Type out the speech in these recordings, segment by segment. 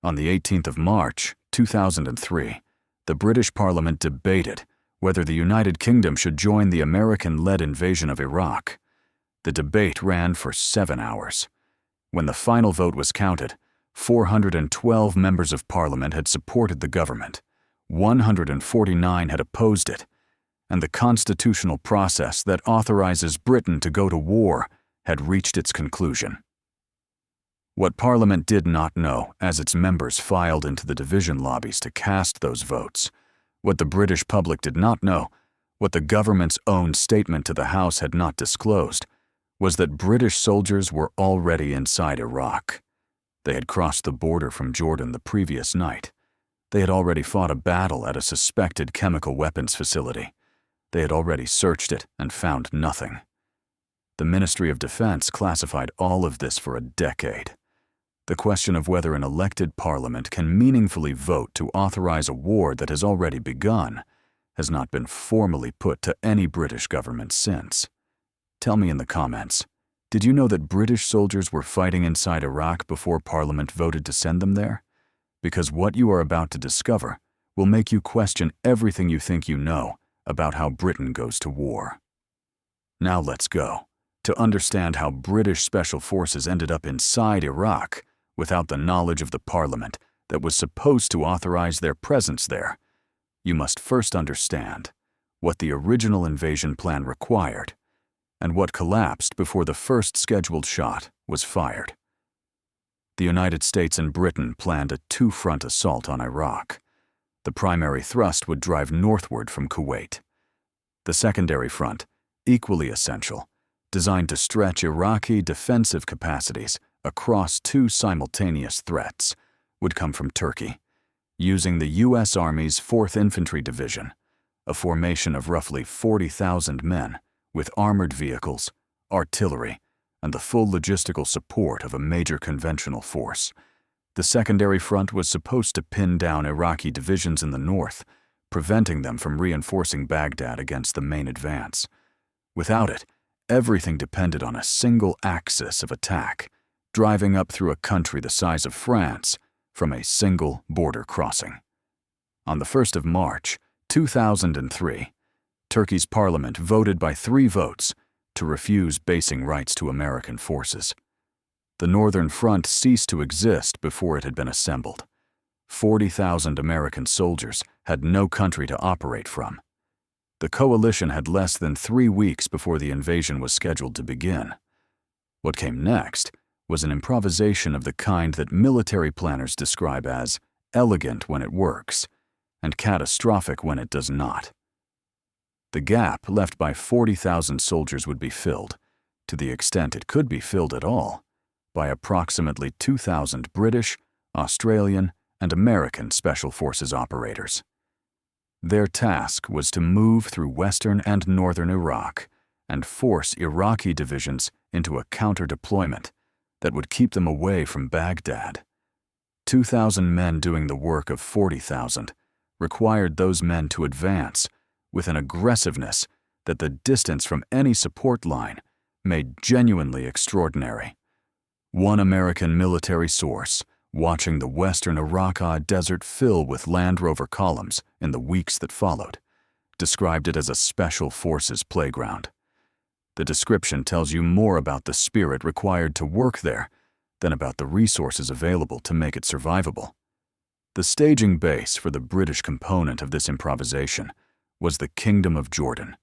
On the 18th of March, 2003, the British Parliament debated whether the United Kingdom should join the American-led invasion of Iraq. The debate ran for 7 hours. When the final vote was counted, 412 members of Parliament had supported the government, 149 had opposed it, and the constitutional process that authorizes Britain to go to war had reached its conclusion. What Parliament did not know as its members filed into the division lobbies to cast those votes, what the British public did not know, what the government's own statement to the House had not disclosed, was that British soldiers were already inside Iraq. They had crossed the border from Jordan the previous night. They had already fought a battle at a suspected chemical weapons facility. They had already searched it and found nothing. The Ministry of Defense classified all of this for a decade. The question of whether an elected parliament can meaningfully vote to authorize a war that has already begun has not been formally put to any British government since. Tell me in the comments, did you know that British soldiers were fighting inside Iraq before Parliament voted to send them there? Because what you are about to discover will make you question everything you think you know about how Britain goes to war. Now let's go to understand how British Special Forces ended up inside Iraq without the knowledge of the Parliament that was supposed to authorize their presence there. You must first understand what the original invasion plan required and what collapsed before the first scheduled shot was fired. The United States and Britain planned a two-front assault on Iraq. The primary thrust would drive northward from Kuwait. The secondary front, equally essential, designed to stretch Iraqi defensive capacities across two simultaneous threats, would come from Turkey, using the U.S. Army's 4th Infantry Division, a formation of roughly 40,000 men with armored vehicles, artillery, and the full logistical support of a major conventional force. The secondary front was supposed to pin down Iraqi divisions in the north, preventing them from reinforcing Baghdad against the main advance. Without it, everything depended on a single axis of attack, driving up through a country the size of France from a single border crossing. On the 1st of March, 2003, Turkey's parliament voted by 3 votes to refuse basing rights to American forces. The Northern Front ceased to exist before it had been assembled. 40,000 American soldiers had no country to operate from. The coalition had less than 3 weeks before the invasion was scheduled to begin. What came next was an improvisation of the kind that military planners describe as elegant when it works and catastrophic when it does not. The gap left by 40,000 soldiers would be filled, to the extent it could be filled at all, by approximately 2,000 British, Australian, and American Special Forces operators. Their task was to move through western and northern Iraq and force Iraqi divisions into a counter-deployment that would keep them away from Baghdad. 2,000 men doing the work of 40,000 required those men to advance with an aggressiveness that the distance from any support line made genuinely extraordinary. One American military source, watching the western Iraq desert fill with Land Rover columns in the weeks that followed, described it as a special forces playground. The description tells you more about the spirit required to work there than about the resources available to make it survivable. The staging base for the British component of this improvisation was the Kingdom of Jordan.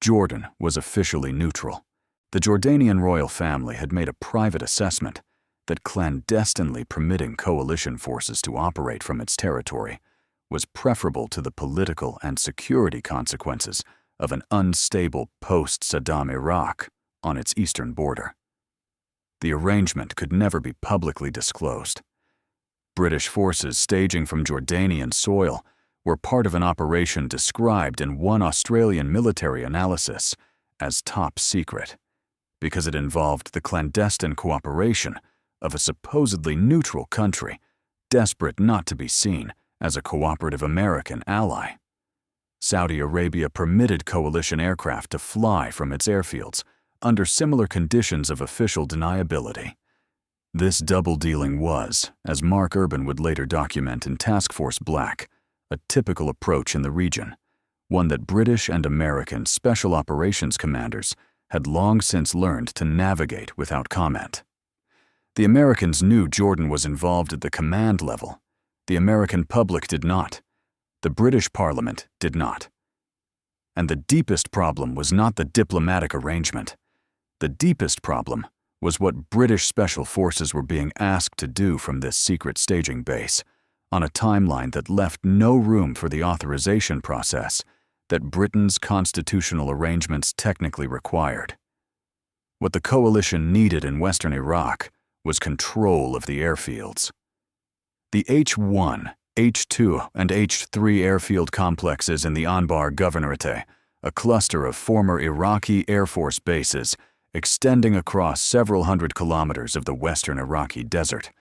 Jordan was officially neutral. The Jordanian royal family had made a private assessment that clandestinely permitting coalition forces to operate from its territory was preferable to the political and security consequences of an unstable post-Saddam Iraq on its eastern border. The arrangement could never be publicly disclosed. British forces staging from Jordanian soil were part of an operation described in one Australian military analysis as top secret, because it involved the clandestine cooperation of a supposedly neutral country desperate not to be seen as a cooperative American ally. Saudi Arabia permitted coalition aircraft to fly from its airfields under similar conditions of official deniability. This double-dealing was, as Mark Urban would later document in Task Force Black, a typical approach in the region, one that British and American Special Operations commanders had long since learned to navigate without comment. The Americans knew Jordan was involved at the command level. The American public did not. The British Parliament did not. And the deepest problem was not the diplomatic arrangement. The deepest problem was what British Special Forces were being asked to do from this secret staging base, on a timeline that left no room for the authorization process that Britain's constitutional arrangements technically required. What the coalition needed in western Iraq was control of the airfields. The H-1, H-2, and H-3 airfield complexes in the Anbar Governorate, a cluster of former Iraqi Air Force bases extending across several hundred kilometers of the western Iraqi desert,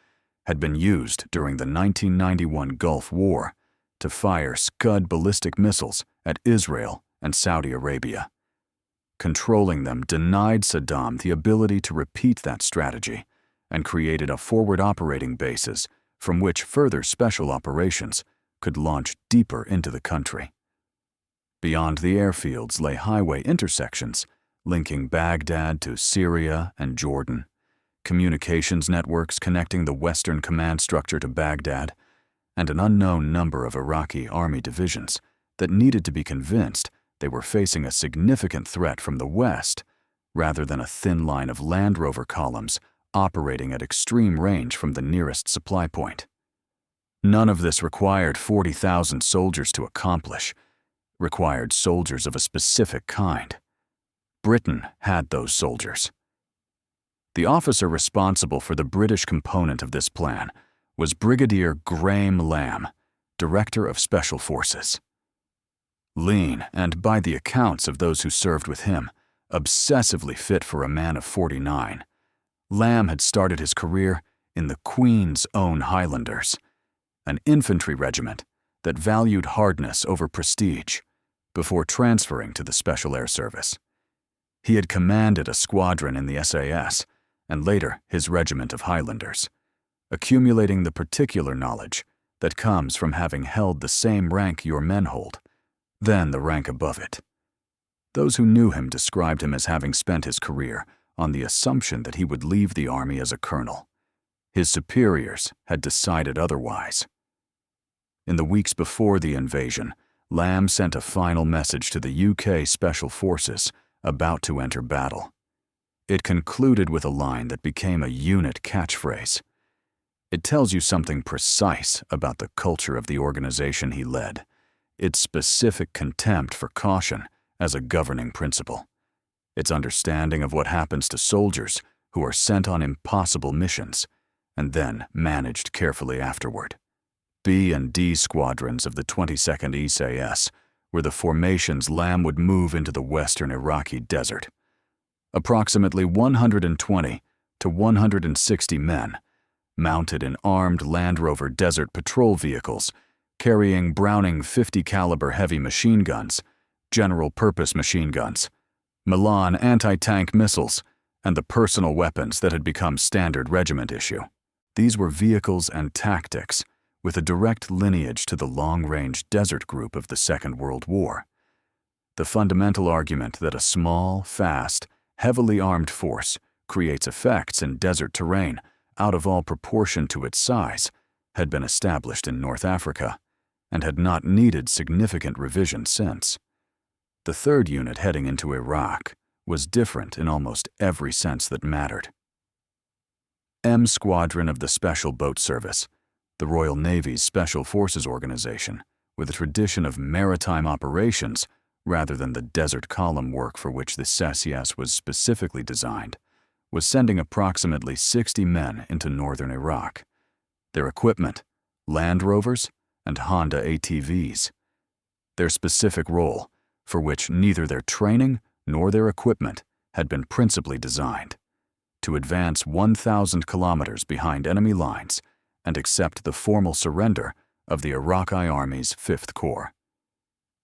had been used during the 1991 Gulf War to fire Scud ballistic missiles at Israel and Saudi Arabia. Controlling them denied Saddam the ability to repeat that strategy and created a forward operating basis from which further special operations could launch deeper into the country. Beyond the airfields lay highway intersections linking Baghdad to Syria and Jordan, communications networks connecting the Western command structure to Baghdad, and an unknown number of Iraqi army divisions that needed to be convinced they were facing a significant threat from the west rather than a thin line of Land Rover columns operating at extreme range from the nearest supply point. None of this required 40,000 soldiers to accomplish, required soldiers of a specific kind. Britain had those soldiers. The officer responsible for the British component of this plan was Brigadier Graham Lamb, Director of Special Forces. Lean, and by the accounts of those who served with him, obsessively fit for a man of 49, Lamb had started his career in the Queen's Own Highlanders, an infantry regiment that valued hardness over prestige, before transferring to the Special Air Service. He had commanded a squadron in the SAS, and later his regiment of Highlanders, accumulating the particular knowledge that comes from having held the same rank your men hold, then the rank above it. Those who knew him described him as having spent his career on the assumption that he would leave the army as a colonel. His superiors had decided otherwise. In the weeks before the invasion, Lamb sent a final message to the UK Special Forces about to enter battle. It concluded with a line that became a unit catchphrase. It tells you something precise about the culture of the organization he led, its specific contempt for caution as a governing principle, its understanding of what happens to soldiers who are sent on impossible missions and then managed carefully afterward. B and D squadrons of the 22nd SAS were the formations Lamb would move into the western Iraqi desert. Approximately 120 to 160 men, mounted in armed Land Rover desert patrol vehicles, carrying Browning .50 caliber heavy machine guns, general-purpose machine guns, Milan anti-tank missiles, and the personal weapons that had become standard regiment issue. These were vehicles and tactics with a direct lineage to the long-range desert group of the Second World War. The fundamental argument that a small, fast, heavily armed force creates effects in desert terrain out of all proportion to its size had been established in North Africa and had not needed significant revision since. The third unit heading into Iraq was different in almost every sense that mattered. M Squadron of the Special Boat Service, the Royal Navy's Special Forces organization, with a tradition of maritime operations rather than the desert column work for which the SAS was specifically designed, was sending approximately 60 men into northern Iraq. Their equipment, Land Rovers and Honda ATVs. Their specific role, for which neither their training nor their equipment had been principally designed, to advance 1,000 kilometers behind enemy lines and accept the formal surrender of the Iraqi Army's 5th Corps.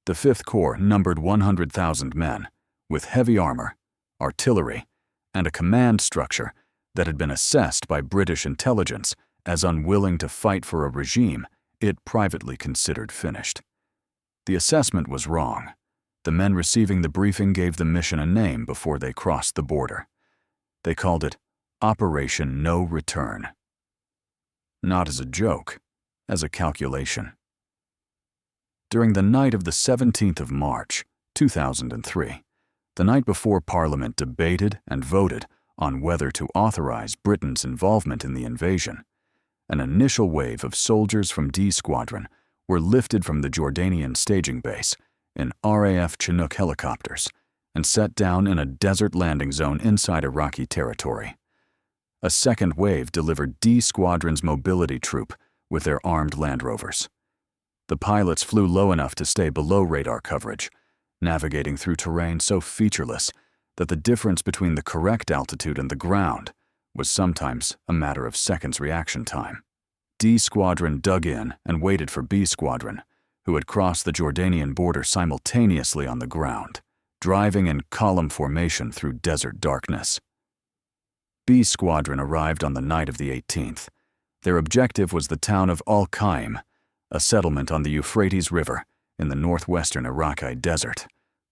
The 5th Corps numbered 100,000 men, with heavy armor, artillery, and a command structure that had been assessed by British intelligence as unwilling to fight for a regime it privately considered finished. The assessment was wrong. The men receiving the briefing gave the mission a name before they crossed the border. They called it Operation No Return. Not as a joke, as a calculation. During the night of the 17th of March, 2003, the night before Parliament debated and voted on whether to authorize Britain's involvement in the invasion, an initial wave of soldiers from D Squadron were lifted from the Jordanian staging base in RAF Chinook helicopters and set down in a desert landing zone inside Iraqi territory. A second wave delivered D Squadron's mobility troop with their armed Land Rovers. The pilots flew low enough to stay below radar coverage, navigating through terrain so featureless that the difference between the correct altitude and the ground was sometimes a matter of seconds reaction time. D Squadron dug in and waited for B Squadron, who had crossed the Jordanian border simultaneously on the ground, driving in column formation through desert darkness. B Squadron arrived on the night of the 18th. Their objective was the town of Al-Qaim, a settlement on the Euphrates River in the northwestern Iraqi desert,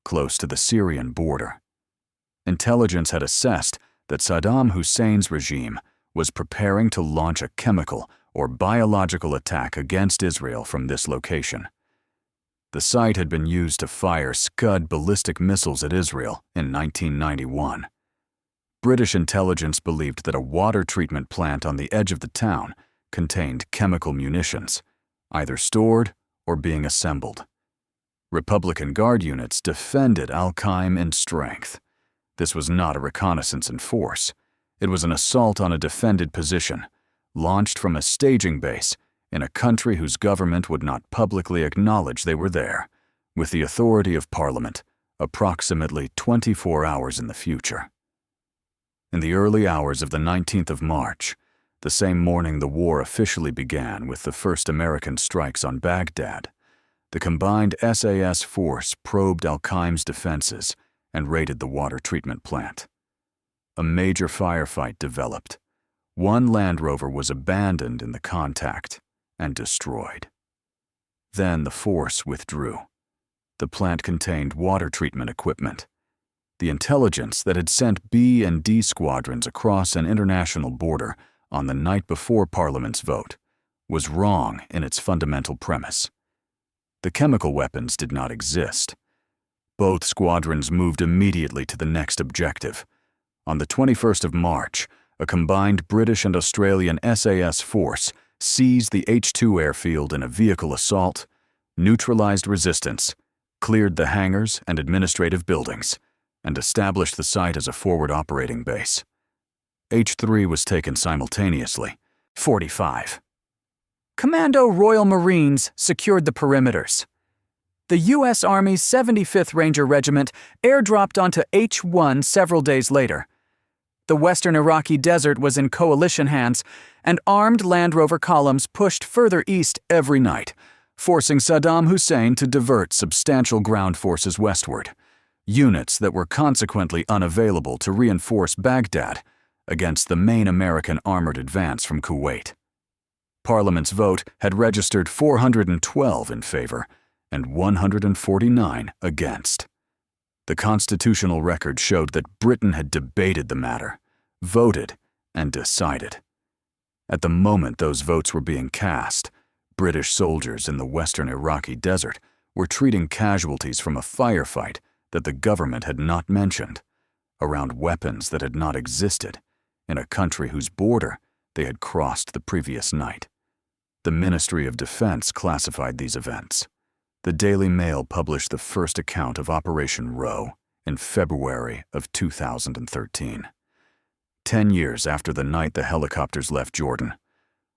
close to the Syrian border. Intelligence had assessed that Saddam Hussein's regime was preparing to launch a chemical or biological attack against Israel from this location. The site had been used to fire Scud ballistic missiles at Israel in 1991. British intelligence believed that a water treatment plant on the edge of the town contained chemical munitions, either stored or being assembled. Republican Guard units defended Al-Qaim in strength. This was not a reconnaissance in force. It was an assault on a defended position, launched from a staging base in a country whose government would not publicly acknowledge they were there, with the authority of Parliament approximately 24 hours in the future. In the early hours of the 19th of March, the same morning the war officially began with the first American strikes on Baghdad, the combined SAS force probed Al-Qaim's defenses and raided the water treatment plant. A major firefight developed. One Land Rover was abandoned in the contact and destroyed. Then the force withdrew. The plant contained water treatment equipment. The intelligence that had sent B and D squadrons across an international border on the night before Parliament's vote was wrong in its fundamental premise. The chemical weapons did not exist. Both squadrons moved immediately to the next objective. On the 21st of March, a combined British and Australian SAS force seized the H-2 airfield in a vehicle assault, neutralized resistance, cleared the hangars and administrative buildings, and established the site as a forward operating base. H-3 was taken simultaneously. 45. Commando Royal Marines secured the perimeters. The U.S. Army's 75th Ranger Regiment airdropped onto H-1 several days later. The western Iraqi desert was in coalition hands, and armed Land Rover columns pushed further east every night, forcing Saddam Hussein to divert substantial ground forces westward, units that were consequently unavailable to reinforce Baghdad against the main American armored advance from Kuwait. Parliament's vote had registered 412 in favor and 149 against. The constitutional record showed that Britain had debated the matter, voted, and decided. At the moment those votes were being cast, British soldiers in the western Iraqi desert were treating casualties from a firefight that the government had not mentioned, around weapons that had not existed, in a country whose border they had crossed the previous night. The Ministry of Defense classified these events. The Daily Mail published the first account of Operation Roe in February of 2013. 10 years after the night the helicopters left Jordan,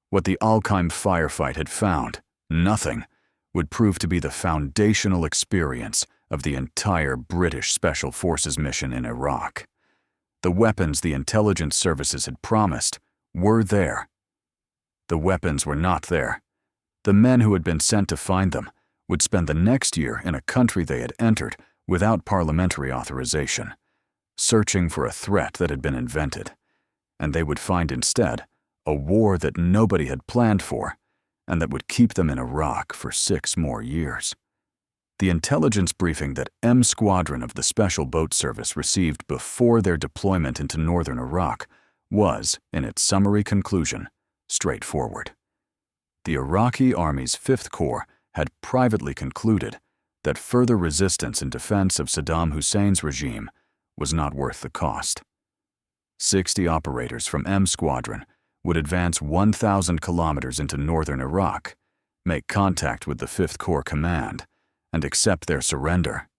what the Al-Qaim firefight had found, nothing, would prove to be the foundational experience of the entire British Special Forces mission in Iraq. The weapons the intelligence services had promised were there. The weapons were not there. The men who had been sent to find them would spend the next year in a country they had entered without parliamentary authorization, searching for a threat that had been invented. and they would find instead a war that nobody had planned for, and that would keep them in Iraq for 6 more years. The intelligence briefing that M Squadron of the Special Boat Service received before their deployment into northern Iraq was, in its summary conclusion, straightforward. The Iraqi Army's 5th Corps had privately concluded that further resistance in defense of Saddam Hussein's regime was not worth the cost. 60 operators from M Squadron would advance 1,000 kilometers into northern Iraq, make contact with the 5th Corps command, and accept their surrender.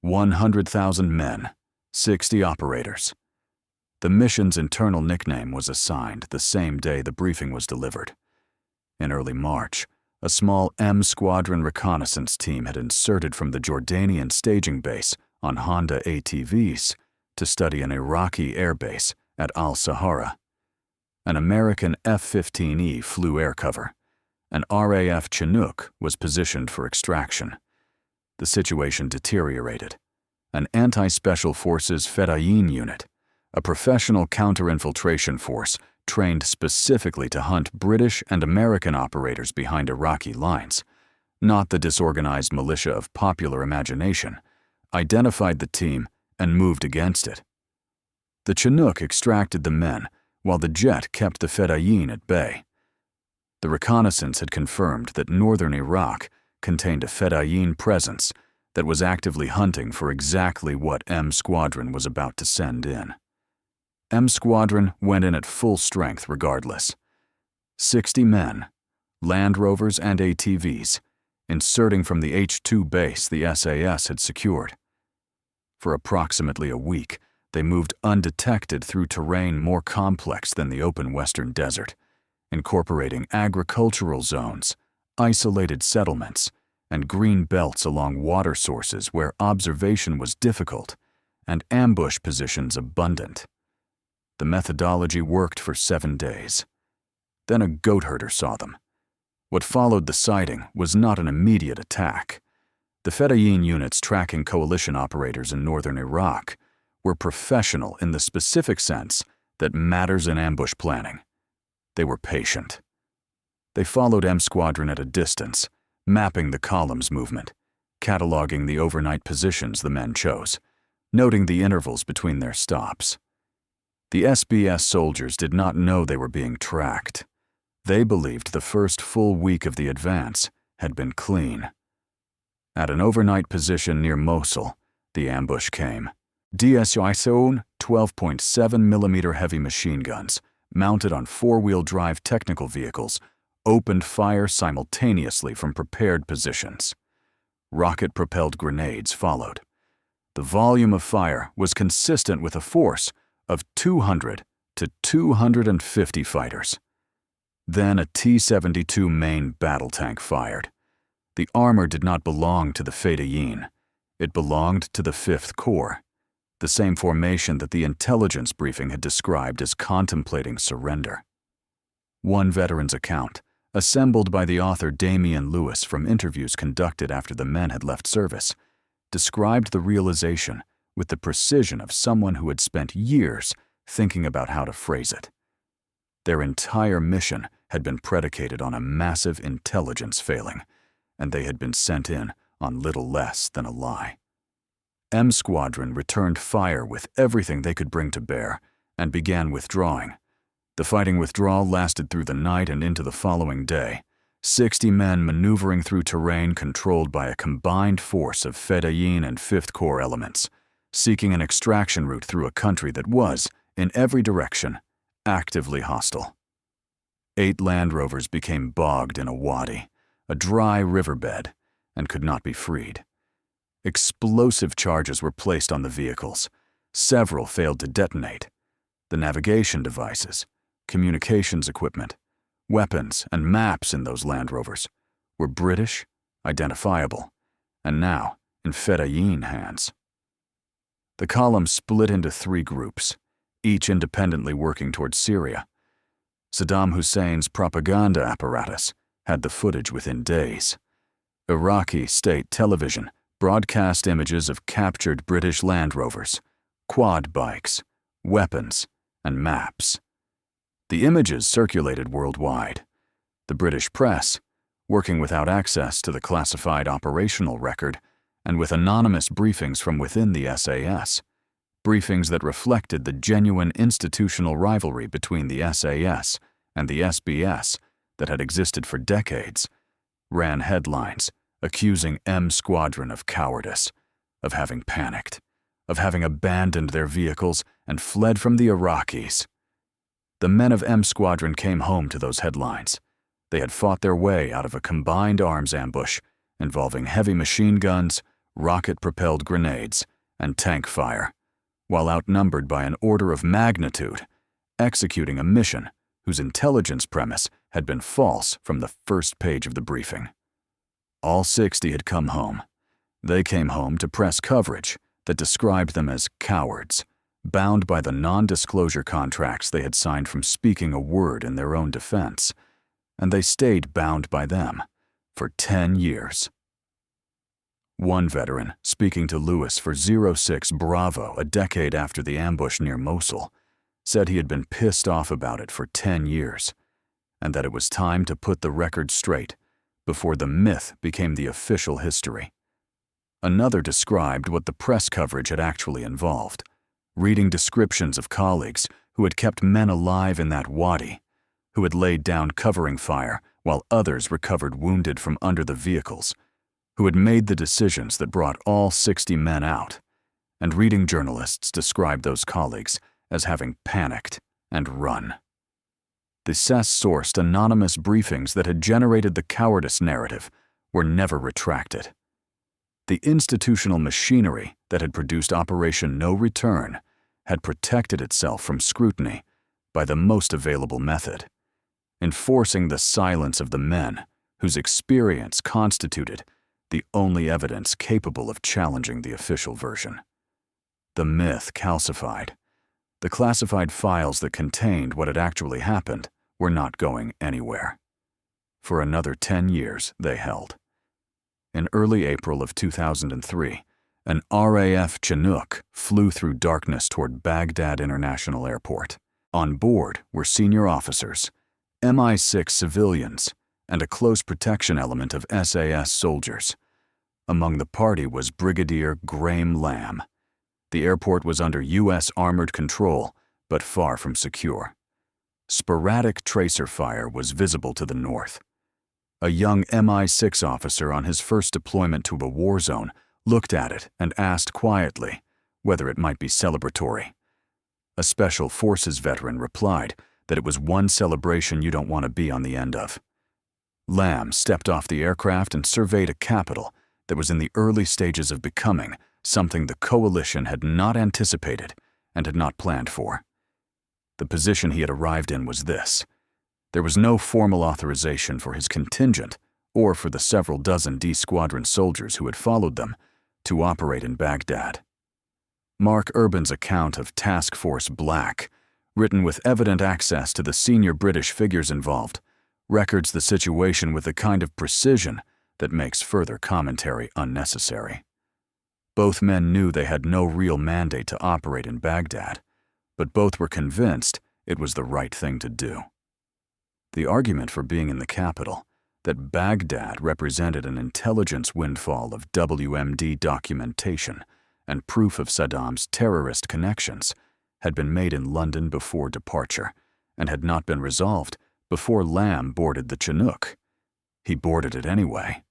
100,000 men, 60 operators. The mission's internal nickname was assigned the same day the briefing was delivered. In early March, a small M Squadron reconnaissance team had inserted from the Jordanian staging base on Honda ATVs to study an Iraqi airbase at Al-Sahara. An American F-15E flew air cover. An RAF Chinook was positioned for extraction. The situation deteriorated. An anti-special forces Fedayeen unit, a professional counter-infiltration force trained specifically to hunt British and American operators behind Iraqi lines, not the disorganized militia of popular imagination, identified the team and moved against it. The Chinook extracted the men, while the jet kept the Fedayeen at bay. The reconnaissance had confirmed that northern Iraq contained a Fedayeen presence that was actively hunting for exactly what M Squadron was about to send in. M Squadron went in at full strength regardless. 60 men, Land Rovers and ATVs, inserting from the H-2 base the SAS had secured. For approximately a week, they moved undetected through terrain more complex than the open western desert, incorporating agricultural zones, isolated settlements, and green belts along water sources where observation was difficult and ambush positions abundant. The methodology worked for 7 days. Then a goat herder saw them. What followed the sighting was not an immediate attack. The Fedayeen units tracking coalition operators in northern Iraq were professional in the specific sense that matters in ambush planning. They were patient. They followed M Squadron at a distance, mapping the column's movement, cataloging the overnight positions the men chose, noting the intervals between their stops. The SBS soldiers did not know they were being tracked. They believed the first full week of the advance had been clean. At an overnight position near Mosul, the ambush came. DSISON 12.7mm heavy machine guns, mounted on 4-wheel drive technical vehicles, opened fire simultaneously from prepared positions. Rocket-propelled grenades followed. The volume of fire was consistent with a force of 200 to 250 fighters. Then a T-72 main battle tank fired. The armor did not belong to the Fedayeen. It belonged to the 5th Corps, the same formation that the intelligence briefing had described as contemplating surrender. One veteran's account, assembled by the author Damian Lewis from interviews conducted after the men had left service, described the realization with the precision of someone who had spent years thinking about how to phrase it. Their entire mission had been predicated on a massive intelligence failing, and they had been sent in on little less than a lie. M Squadron returned fire with everything they could bring to bear and began withdrawing. The fighting withdrawal lasted through the night and into the following day, 60 men maneuvering through terrain controlled by a combined force of Fedayeen and 5th Corps elements, seeking an extraction route through a country that was, in every direction, actively hostile. 8 Land Rovers became bogged in a wadi, a dry riverbed, and could not be freed. Explosive charges were placed on the vehicles. Several failed to detonate. The navigation devices, communications equipment, weapons, and maps in those Land Rovers were British, identifiable, and now in Fedayeen hands. The column split into 3 groups, each independently working towards Syria. Saddam Hussein's propaganda apparatus had the footage within days. Iraqi state television broadcast images of captured British Land Rovers, quad bikes, weapons, and maps. The images circulated worldwide. The British press, working without access to the classified operational record and with anonymous briefings from within the SAS, briefings that reflected the genuine institutional rivalry between the SAS and the SBS that had existed for decades, ran headlines accusing M Squadron of cowardice, of having panicked, of having abandoned their vehicles and fled from the Iraqis. The men of M Squadron came home to those headlines. They had fought their way out of a combined arms ambush involving heavy machine guns, rocket-propelled grenades, and tank fire, while outnumbered by an order of magnitude, executing a mission whose intelligence premise had been false from the first page of the briefing. All 60 had come home. They came home to press coverage that described them as cowards, bound by the non-disclosure contracts they had signed from speaking a word in their own defense, and they stayed bound by them for 10 years. One veteran, speaking to Lewis for 06 Bravo a decade after the ambush near Mosul, said he had been pissed off about it for 10 years, and that it was time to put the record straight before the myth became the official history. Another described what the press coverage had actually involved, reading descriptions of colleagues who had kept men alive in that wadi, who had laid down covering fire while others recovered wounded from under the vehicles, who had made the decisions that brought all 60 men out, and reading journalists described those colleagues as having panicked and run. The SAS-sourced anonymous briefings that had generated the cowardice narrative were never retracted. The institutional machinery that had produced Operation No Return had protected itself from scrutiny by the most available method, enforcing the silence of the men whose experience constituted the only evidence capable of challenging the official version. The myth calcified. The classified files that contained what had actually happened were not going anywhere. For another 10 years, they held. In early April of 2003, an RAF Chinook flew through darkness toward Baghdad International Airport. On board were senior officers, MI6 civilians, and a close protection element of SAS soldiers. Among the party was Brigadier Graham Lamb. The airport was under U.S. armored control, but far from secure. Sporadic tracer fire was visible to the north. A young MI6 officer on his first deployment to a war zone looked at it and asked quietly whether it might be celebratory. A Special Forces veteran replied that it was one celebration you don't want to be on the end of. Lamb stepped off the aircraft and surveyed a capital that was in the early stages of becoming something the coalition had not anticipated and had not planned for. The position he had arrived in was this: there was no formal authorization for his contingent or for the several dozen D Squadron soldiers who had followed them to operate in Baghdad. Mark Urban's account of Task Force Black, written with evident access to the senior British figures involved, records the situation with the kind of precision that makes further commentary unnecessary. Both men knew they had no real mandate to operate in Baghdad, but both were convinced it was the right thing to do. The argument for being in the capital, that Baghdad represented an intelligence windfall of WMD documentation and proof of Saddam's terrorist connections, had been made in London before departure and had not been resolved before Lamb boarded the Chinook. He boarded it anyway.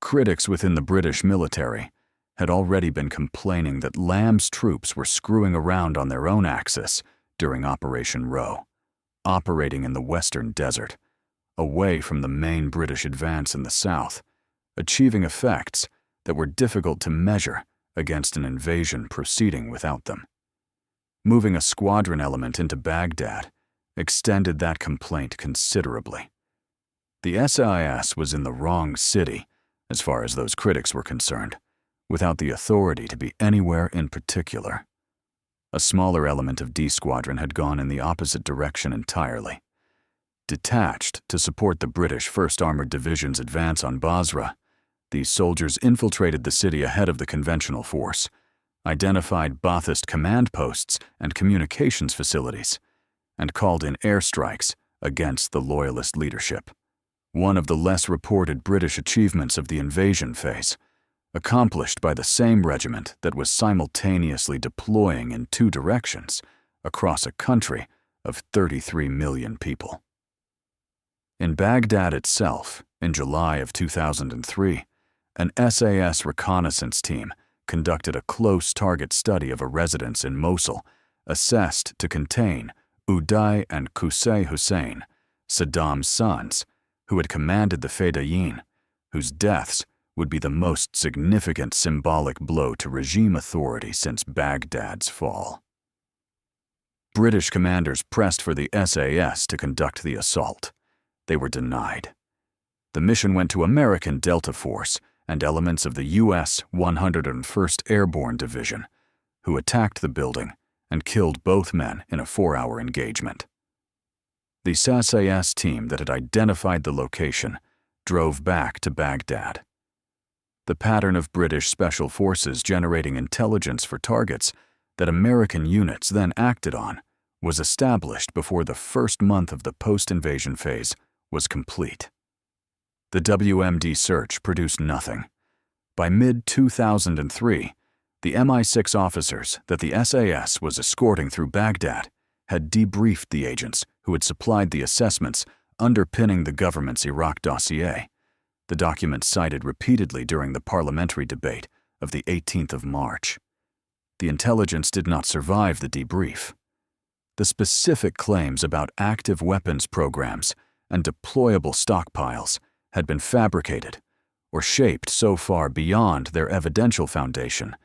Critics within the British military had already been complaining that Lamb's troops were screwing around on their own axis during Operation Roe, operating in the Western Desert, away from the main British advance in the south, achieving effects that were difficult to measure against an invasion proceeding without them. Moving a squadron element into Baghdad extended that complaint considerably. The SIS was in the wrong city, as far as those critics were concerned, without the authority to be anywhere in particular. A smaller element of D Squadron had gone in the opposite direction entirely. Detached to support the British 1st Armored Division's advance on Basra, these soldiers infiltrated the city ahead of the conventional force, identified Ba'athist command posts and communications facilities, and called in airstrikes against the loyalist leadership. One of the less reported British achievements of the invasion phase, accomplished by the same regiment that was simultaneously deploying in two directions across a country of 33 million people. In Baghdad itself, in July of 2003, an SAS reconnaissance team conducted a close target study of a residence in Mosul, assessed to contain Uday and Qusay Hussein, Saddam's sons, who had commanded the Fedayeen, whose deaths would be the most significant symbolic blow to regime authority since Baghdad's fall. British commanders pressed for the SAS to conduct the assault. They were denied. The mission went to American Delta Force and elements of the U.S. 101st Airborne Division, who attacked the building and killed both men in a 4-hour engagement. The SAS team that had identified the location drove back to Baghdad. The pattern of British Special Forces generating intelligence for targets that American units then acted on was established before the first month of the post-invasion phase was complete. The WMD search produced nothing. By mid-2003, the MI6 officers that the SAS was escorting through Baghdad had debriefed the agents who had supplied the assessments underpinning the government's Iraq dossier, the document cited repeatedly during the parliamentary debate of the 18th of March. The intelligence did not survive the debrief. The specific claims about active weapons programs and deployable stockpiles had been fabricated or shaped so far beyond their evidential foundation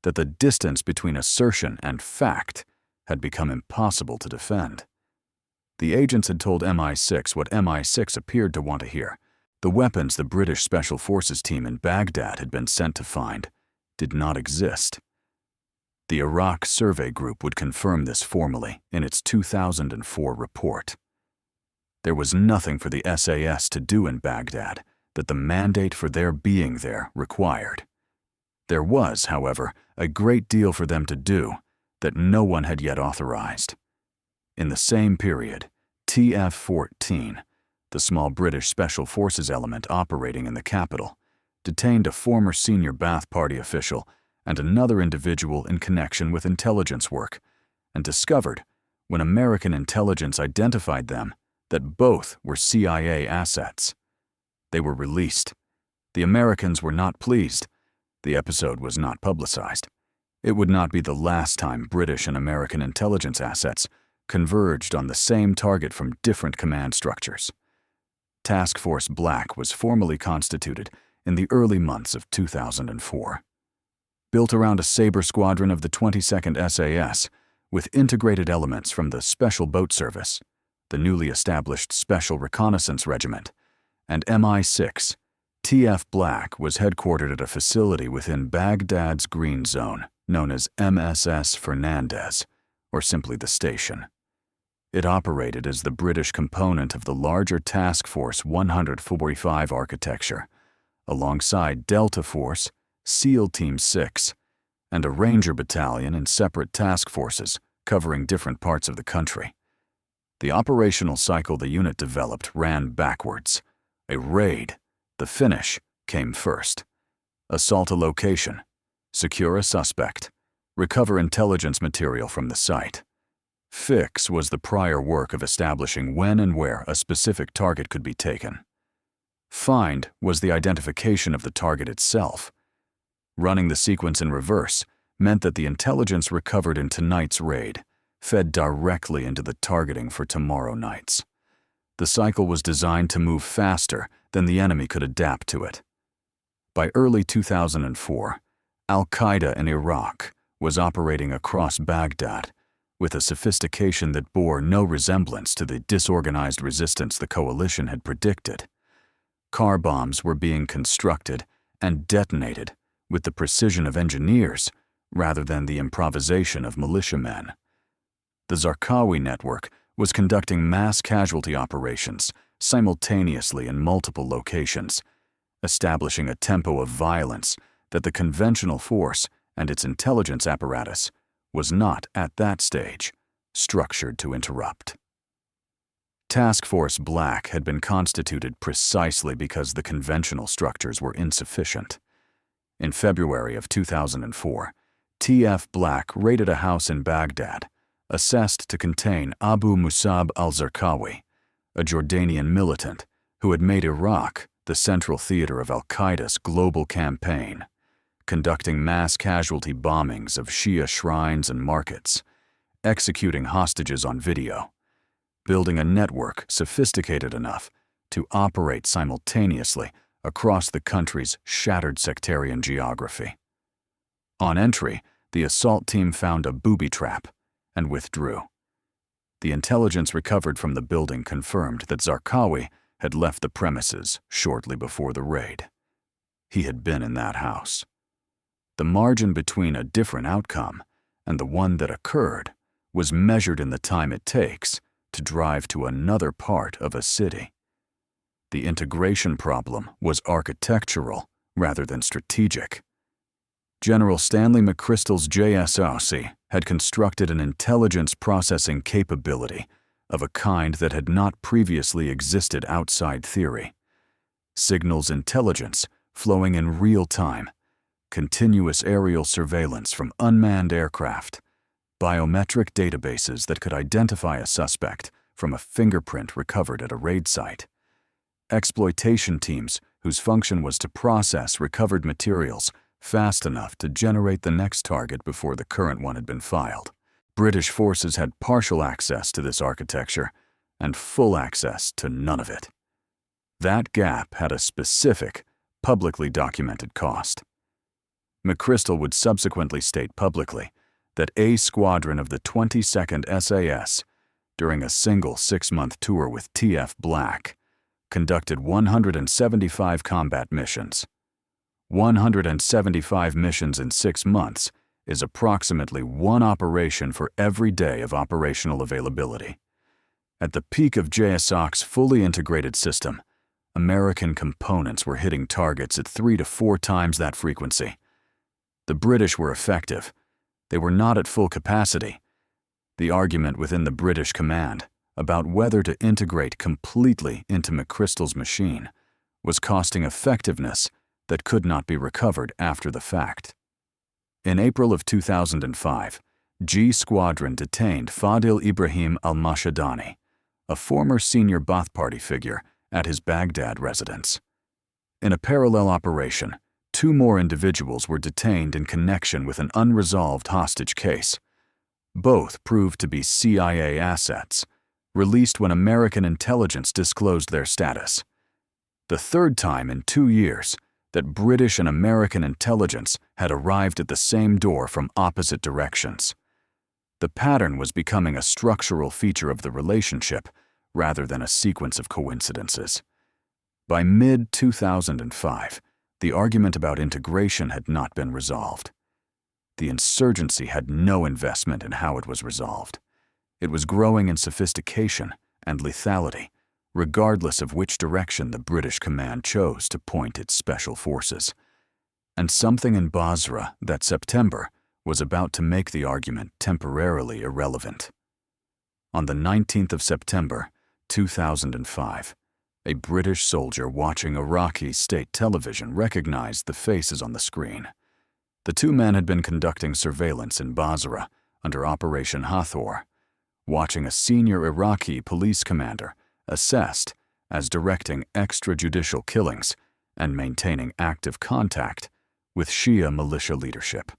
that the distance between assertion and fact had become impossible to defend. The agents had told MI6 what MI6 appeared to want to hear. The weapons the British Special Forces team in Baghdad had been sent to find did not exist. The Iraq Survey Group would confirm this formally in its 2004 report. There was nothing for the SAS to do in Baghdad that the mandate for their being there required. There was, however, a great deal for them to do that no one had yet authorized. In the same period, TF-14, the small British Special Forces element operating in the capital, detained a former senior Ba'ath Party official and another individual in connection with intelligence work, and discovered, when American intelligence identified them, that both were CIA assets. They were released. The Americans were not pleased. The episode was not publicized. It would not be the last time British and American intelligence assets converged on the same target from different command structures. Task Force Black was formally constituted in the early months of 2004. Built around a Sabre squadron of the 22nd SAS, with integrated elements from the Special Boat Service, the newly established Special Reconnaissance Regiment, and MI6, TF Black was headquartered at a facility within Baghdad's Green Zone, known as MSS Fernandez, or simply the station. It operated as the British component of the larger Task Force 145 architecture, alongside Delta Force, SEAL Team 6, and a Ranger Battalion in separate task forces covering different parts of the country. The operational cycle the unit developed ran backwards. A raid, the finish, came first. Assault a location, secure a suspect, recover intelligence material from the site. Fix was the prior work of establishing when and where a specific target could be taken. Find was the identification of the target itself. Running the sequence in reverse meant that the intelligence recovered in tonight's raid fed directly into the targeting for tomorrow night's. The cycle was designed to move faster than the enemy could adapt to it. By early 2004, Al-Qaeda in Iraq was operating across Baghdad with a sophistication that bore no resemblance to the disorganized resistance the coalition had predicted. Car bombs were being constructed and detonated with the precision of engineers rather than the improvisation of militiamen. The Zarqawi network was conducting mass casualty operations simultaneously in multiple locations, establishing a tempo of violence that the conventional force and its intelligence apparatus was not, at that stage, structured to interrupt. Task Force Black had been constituted precisely because the conventional structures were insufficient. In February of 2004, TF Black raided a house in Baghdad, assessed to contain Abu Musab al-Zarqawi, a Jordanian militant who had made Iraq the central theater of al-Qaeda's global campaign, conducting mass casualty bombings of Shia shrines and markets, executing hostages on video, building a network sophisticated enough to operate simultaneously across the country's shattered sectarian geography. On entry, the assault team found a booby trap and withdrew. The intelligence recovered from the building confirmed that Zarqawi had left the premises shortly before the raid. He had been in that house. The margin between a different outcome and the one that occurred was measured in the time it takes to drive to another part of a city. The integration problem was architectural rather than strategic. General Stanley McChrystal's JSOC had constructed an intelligence processing capability of a kind that had not previously existed outside theory. Signals intelligence flowing in real time, continuous aerial surveillance from unmanned aircraft, biometric databases that could identify a suspect from a fingerprint recovered at a raid site, exploitation teams whose function was to process recovered materials fast enough to generate the next target before the current one had been filed. British forces had partial access to this architecture and full access to none of it. That gap had a specific, publicly documented cost. McChrystal would subsequently state publicly that A Squadron of the 22nd SAS, during a single 6-month tour with TF Black, conducted 175 combat missions. 175 missions in 6 months is approximately 1 operation for every day of operational availability. At the peak of JSOC's fully integrated system, American components were hitting targets at 3 to 4 times that frequency. The British were effective. They were not at full capacity. The argument within the British command about whether to integrate completely into McChrystal's machine was costing effectiveness that could not be recovered after the fact. In April of 2005, G Squadron detained Fadil Ibrahim al-Mashadani, a former senior Ba'ath Party figure, at his Baghdad residence. In a parallel operation, 2 more individuals were detained in connection with an unresolved hostage case. Both proved to be CIA assets, released when American intelligence disclosed their status. The third time in 2 years that British and American intelligence had arrived at the same door from opposite directions. The pattern was becoming a structural feature of the relationship rather than a sequence of coincidences. By mid-2005, the argument about integration had not been resolved. The insurgency had no investment in how it was resolved. It was growing in sophistication and lethality, regardless of which direction the British command chose to point its special forces. And something in Basra that September was about to make the argument temporarily irrelevant. On the 19th of September, 2005, a British soldier watching Iraqi state television recognized the faces on the screen. The 2 men had been conducting surveillance in Basra under Operation Hathor, watching a senior Iraqi police commander assessed as directing extrajudicial killings and maintaining active contact with Shia militia leadership.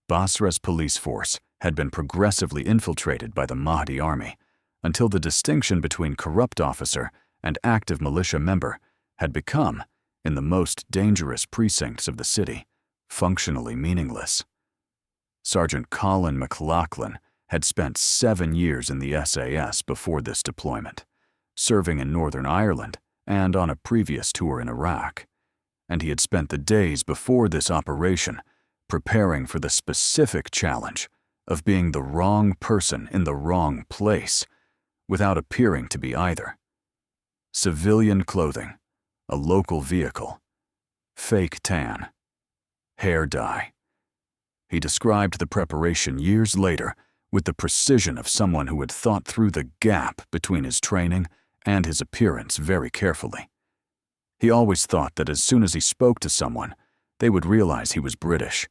Basra's police force had been progressively infiltrated by the Mahdi army until the distinction between corrupt officer and active militia member had become, in the most dangerous precincts of the city, functionally meaningless. Sergeant Colin McLaughlin had spent 7 years in the SAS before this deployment, serving in Northern Ireland and on a previous tour in Iraq, and he had spent the days before this operation preparing for the specific challenge of being the wrong person in the wrong place without appearing to be either. Civilian clothing, a local vehicle, fake tan, hair dye. He described the preparation years later with the precision of someone who had thought through the gap between his training and his appearance very carefully. He always thought that as soon as he spoke to someone, they would realize he was British.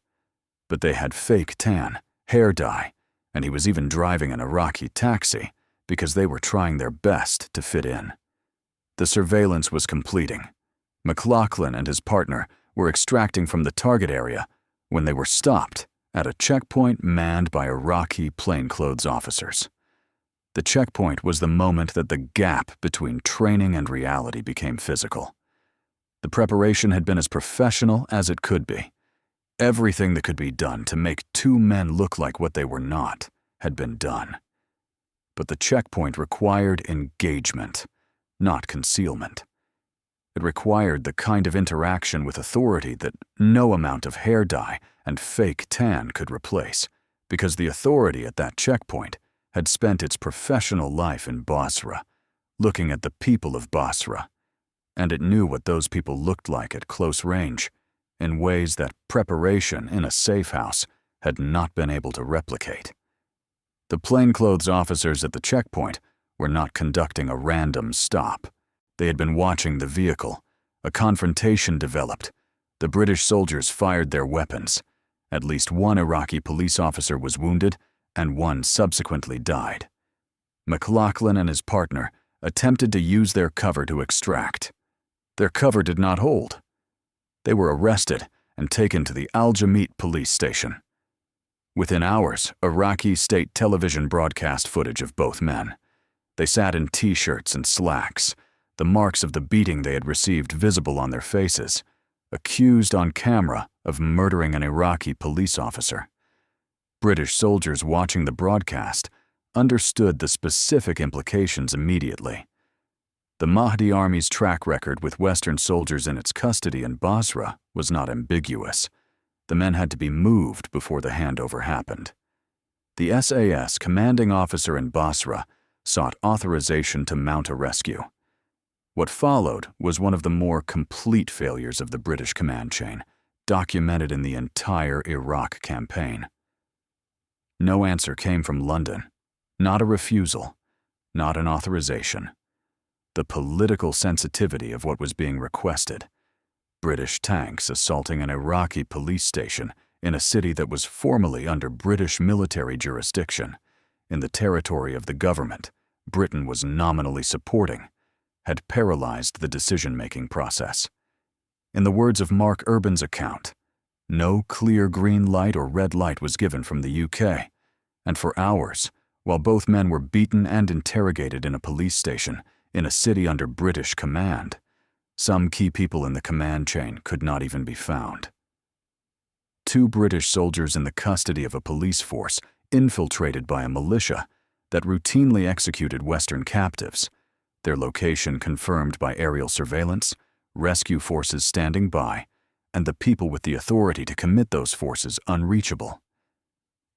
But they had fake tan, hair dye, and he was even driving an Iraqi taxi because they were trying their best to fit in. The surveillance was completing. McLaughlin and his partner were extracting from the target area when they were stopped at a checkpoint manned by Iraqi plainclothes officers. The checkpoint was the moment that the gap between training and reality became physical. The preparation had been as professional as it could be. Everything that could be done to make two men look like what they were not had been done. But the checkpoint required engagement, not concealment. It required the kind of interaction with authority that no amount of hair dye and fake tan could replace, because the authority at that checkpoint had spent its professional life in Basra, looking at the people of Basra, and it knew what those people looked like at close range, in ways that preparation in a safe house had not been able to replicate. The plainclothes officers at the checkpoint were not conducting a random stop. They had been watching the vehicle. A confrontation developed. The British soldiers fired their weapons. At least one Iraqi police officer was wounded, and one subsequently died. McLaughlin and his partner attempted to use their cover to extract. Their cover did not hold. They were arrested and taken to the Al Jamit police station. Within hours, Iraqi state television broadcast footage of both men. They sat in t-shirts and slacks, the marks of the beating they had received visible on their faces, accused on camera of murdering an Iraqi police officer. British soldiers watching the broadcast understood the specific implications immediately. The Mahdi Army's track record with Western soldiers in its custody in Basra was not ambiguous. The men had to be moved before the handover happened. The SAS commanding officer in Basra sought authorization to mount a rescue. What followed was one of the more complete failures of the British command chain, documented in the entire Iraq campaign. No answer came from London, not a refusal, not an authorization. The political sensitivity of what was being requested. British tanks assaulting an Iraqi police station in a city that was formally under British military jurisdiction, in the territory of the government Britain was nominally supporting, had paralyzed the decision-making process. In the words of Mark Urban's account, no clear green light or red light was given from the UK, and for hours, while both men were beaten and interrogated in a police station in a city under British command, some key people in the command chain could not even be found. 2 British soldiers in the custody of a police force infiltrated by a militia that routinely executed Western captives, their location confirmed by aerial surveillance, rescue forces standing by, and the people with the authority to commit those forces unreachable.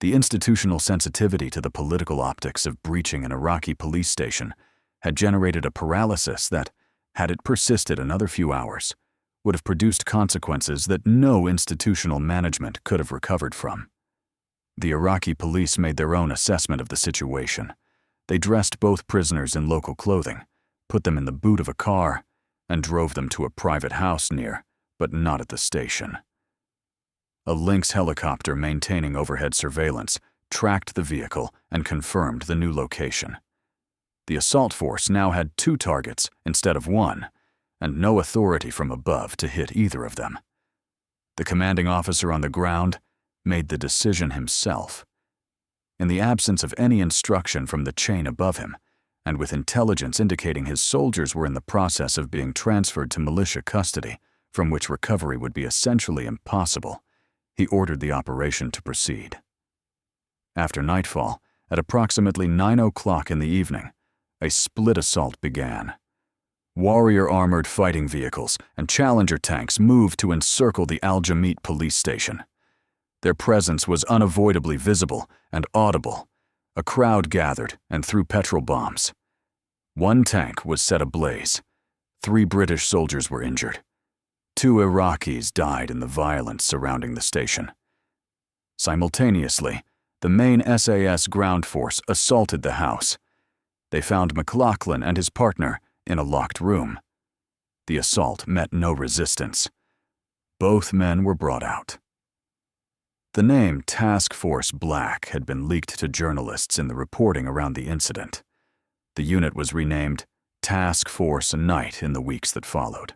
The institutional sensitivity to the political optics of breaching an Iraqi police station had generated a paralysis that, had it persisted another few hours, would have produced consequences that no institutional management could have recovered from. The Iraqi police made their own assessment of the situation. They dressed both prisoners in local clothing, put them in the boot of a car, and drove them to a private house near, but not at the station. A Lynx helicopter maintaining overhead surveillance tracked the vehicle and confirmed the new location. The assault force now had 2 targets instead of 1, and no authority from above to hit either of them. The commanding officer on the ground made the decision himself. In the absence of any instruction from the chain above him, and with intelligence indicating his soldiers were in the process of being transferred to militia custody, from which recovery would be essentially impossible, he ordered the operation to proceed. After nightfall, at approximately 9 o'clock in the evening, a split assault began. Warrior armored fighting vehicles and Challenger tanks moved to encircle the Al Jamit police station. Their presence was unavoidably visible and audible. A crowd gathered and threw petrol bombs. 1 tank was set ablaze. 3 British soldiers were injured. 2 Iraqis died in the violence surrounding the station. Simultaneously, the main SAS ground force assaulted the house. They found McLaughlin and his partner in a locked room. The assault met no resistance. Both men were brought out. The name Task Force Black had been leaked to journalists in the reporting around the incident. The unit was renamed Task Force Night in the weeks that followed.